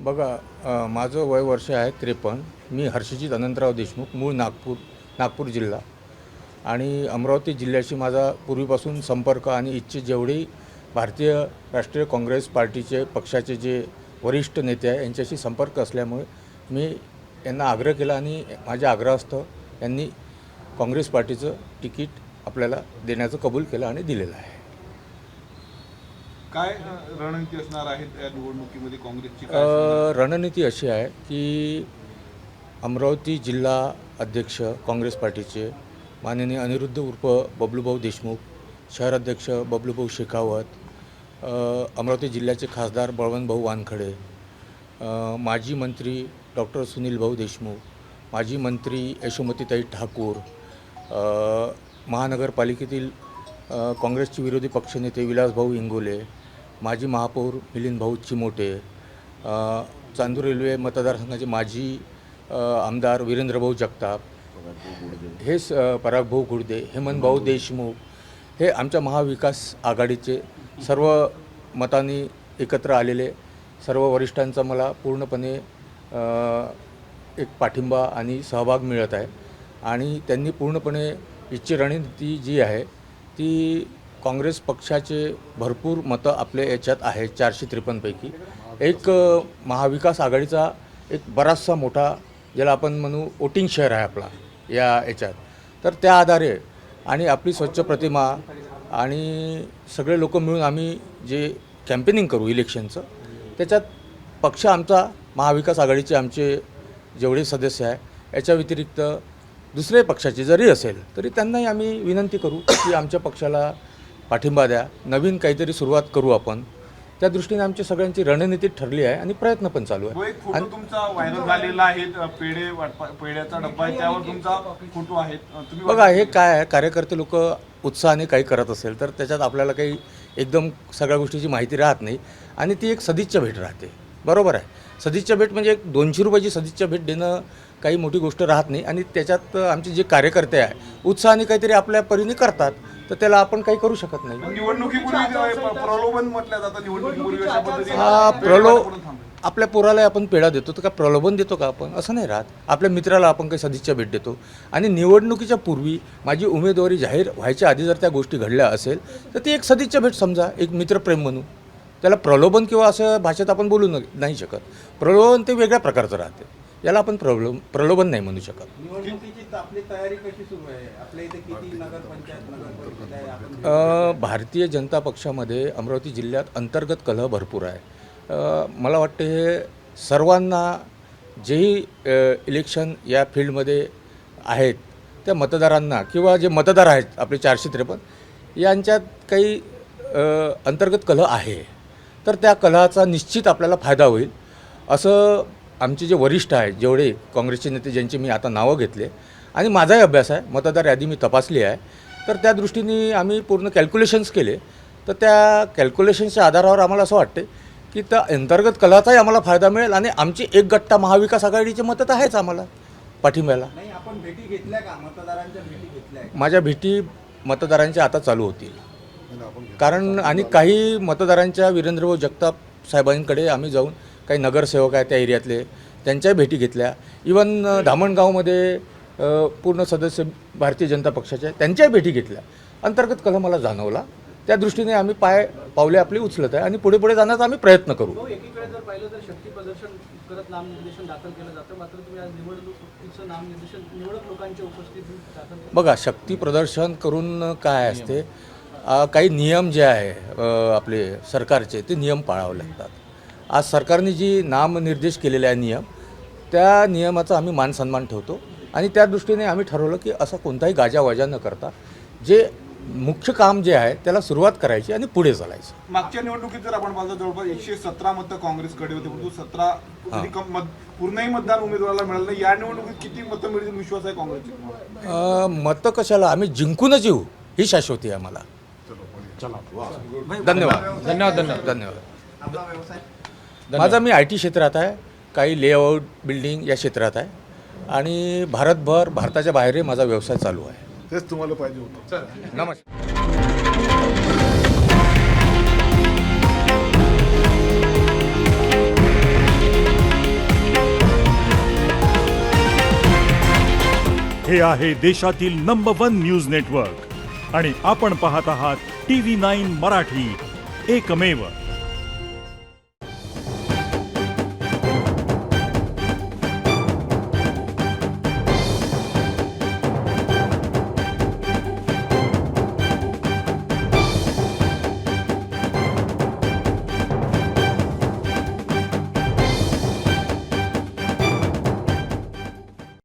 बघा, माझं वय वर्ष आहे 53. मी हर्षजित अनंतराव देशमुख, मूळ नागपूर जिल्हा आणि अमरावती जिल्ह्याशी माझा पूर्वीपासून संपर्क आणि इच्छे जेवढे भारतीय राष्ट्रीय काँग्रेस पार्टीचे पक्षाचे जे वरिष्ठ नेते आहे यांच्याशी संपर्क असल्यामुळे मी यांना आग्रह केला आणि माझ्या आग्रहास्तव यांनी काँग्रेस पार्टीचं तिकीट आपल्याला देण्याचं कबूल केलं आणि दिलेलं आहे. काय रणनीती असणार आहे त्या निवडणुकीमध्ये काँग्रेसची? रणनीती अशी आहे की अमरावती जिल्हा अध्यक्ष काँग्रेस पार्टीचे माननीय अनिरुद्ध उर्फ बबलूभाऊ देशमुख, शहर अध्यक्ष बबलूभाऊ शेखावत, अमरावती जिल्ह्याचे खासदार बळवंतभाऊ वानखडे, माजी मंत्री डॉक्टर सुनील भाऊ देशमुख, माजी मंत्री यशोमतीताई ठाकूर, महानगरपालिकेतील काँग्रेसचे विरोधी पक्षनेते विलासभाऊ इंगोले, माजी महापौर मिलिंदभाऊ चिमोटे, चांदूर रेल्वे मतदारसंघाचे माजी आमदार वीरेंद्रभाऊ जगताप, हे परागभाऊ गुडदे, हेमंतभाऊ देशमुख, हे आमच्या महाविकास आघाडीचे सर्व मतांनी एकत्र आलेले सर्व वरिष्ठांचा मला पूर्णपणे एक पाठिंबा आणि सहभाग मिळत आहे आणि त्यांनी पूर्णपणे इच्छी रणनीती जी आहे ती काँग्रेस पक्षाचे भरपूर मतं आपल्या याच्यात आहे. 453 पैकी एक महाविकास आघाडीचा एक बराचसा मोठा ज्याला आपण म्हणू वोटिंग शेअर आहे आपला या याच्यात. तर त्या आधारे आणि आपली स्वच्छ प्रतिमा आणि सगळे लोक मिळून आम्ही जे कॅम्पेनिंग करू इलेक्शनचं त्याच्यात पक्ष आमचा महाविकास आघाडीचे आमचे जेवढे सदस्य आहे याच्या व्यतिरिक्त दुसरे पक्षाचे जरी असेल तरी त्यांनाही आम्ही विनंती करू की आमच्या पक्षाला पाठिंबा द्या, नवीन काहीतरी सुरुवात करू आपण. त्या दृष्टीने आमची सगळ्यांची रणनीती ठरली आहे आणि प्रयत्न पण चालू आहे. एक फोटो तुमचा व्हायरल झालेला आहे, पेढ्याचा डब्बा आहे, त्यावर तुमचा फोटो आहे. तुम्ही बघा, हे काय आहे, कार्यकर्ते लोक उत्साहाने काही करत असेल तर त्याच्यात आपल्याला काही एकदम सगळ्या गोष्टीची माहिती राहत नाही आणि ती एक सदिच्छा भेट राहते. बरोबर आहे. सदिच्छा भेट म्हणजे एक 200 रुपयाची सदिच्छा भेट देणं काही मोठी गोष्ट राहत नाही आणि त्याच्यात आमचे जे कार्यकर्ते आहे उत्साहाने काहीतरी आपल्या परीने करतात तर त्याला आपण काही करू शकत नाही. निवडणुकीपूर्वी प्रलोभन म्हटलं जातं, निवडणुकीपूर्वी अशा पद्धतीने आपल्या पोराला आपण पेढा देतो तर का प्रलोभन देतो का आपण? असं नाही राहत. आपल्या मित्राला आपण काही सदिच्छा भेट देतो आणि निवडणुकीच्या पूर्वी माझी उमेदवारी जाहीर व्हायच्या आधी जर त्या गोष्टी घडल्या असेल तर ती एक सदिच्छा भेट समजा, एक मित्रप्रेम म्हणून. त्याला प्रलोभन किंवा असं भाषेत आपण बोलू नाही शकत. प्रलोभन ते वेगळ्या प्रकारचं राहते, याला आपण प्रलोभन नाही म्हणू शकत. निवडणुकीची आपली तयारी कशी सुरू आहे? आपल्या इथे किती नगरपंचायत भारतीय जनता पक्षामध्ये अमरावती जिल्ह्यात अंतर्गत कलह भरपूर आहे. मला वाटते हे सर्वांना जेही इलेक्शन या फील्डमध्ये आहेत त्या मतदारांना किंवा जे मतदार आहेत आपले 453 यांच्यात काही अंतर्गत कलह आहे तर त्या कलहाचा निश्चित आपल्याला फायदा होईल असं आमचे जे वरिष्ठ आहेत जेवढे काँग्रेसचे नेते ज्यांचे मी आता नावं घेतले आणि माझाही अभ्यास आहे, मतदार यादी मी तपासली आहे, तर त्या दृष्टीने आम्ही पूर्ण कॅल्क्युलेशन्स केले. तर त्या कॅल्क्युलेशन्सच्या आधारावर आम्हाला असं वाटते की त्या अंतर्गत कलहाचाही आम्हाला फायदा मिळेल आणि आमची एक गट्टा महाविकास आघाडीचे मतं तर आहेच आम्हाला पाठिंब्याला. नाही, आपण भेटी घेतल्या का? मतदारांच्या भेटी घेतल्या? माझ्या भेटी मतदारांच्या आता चालू होतील कारण आणि काही मतदारांच्या वीरेंद्रभाऊ जगताप साहेबांकडे आम्ही जाऊन काही नगरसेवक आहेत त्या एरियातले त्यांच्याही भेटी घेतल्या. इवन धामणगावमध्ये पूर्ण सदस्य भारतीय जनता पक्षाचे त्यांच्याही भेटी घेतल्या. अंतर्गत कलह मला जाणवला, त्या दृष्टीने आम्ही पावले आपली उचलत आहे आणि पुढे जाण्याचा आम्ही प्रयत्न करू. एकीकडे जर पाहिलं तर शक्ती प्रदर्शन करत नामनिर्देशन दाखल केलं जातं, मात्र तुम्ही आज निवडणुकीचं नामनिर्देशन निवडक लोकांच्या उपस्थितीत दाखल केलं. बघा, शक्ती प्रदर्शन करून काय असते, काही नियम जे आहे आपले सरकारचे ते नियम पाळावे लागतात. आज सरकारने जी नामनिर्देश केलेला आहे नियम, त्या नियमाचा आम्ही मान सन्मान ठेवतो आणि त्या दृष्टीने आम्ही ठरवलं की असा कोणताही गाजावाजा न करता जे मुख्य काम जे आहे त्याला सुरुवात करायची आणि पुढे चालायचं. मागच्या निवडणुकीत जर आपण पाहिलं जवळपास 117 मतं काँग्रेसकडे होते, परंतु 17 पूर्णही मतदान उमेदवाराला मिळालं नाही. या निवडणुकीत किती मतं मिळतील विश्वास आहे काँग्रेसचे? मतं कशाला, आम्ही जिंकूनच येऊ ही शाश्वती आहे आम्हाला. धन्यवाद. आपला व्यवसाय? माझा मी IT क्षेत्रात आहे, काही लेआउट बिल्डिंग या क्षेत्रात आहे आणि भारताच्या बाहेरही माझा व्यवसाय चालू आहे. तेच तुम्हाला पाहिजे होतं. नमस्कार. हे आहे देशातील नंबर 1 न्यूज नेटवर्क आणि आपण पाहत आहात TV9 मराठी, एकमेव.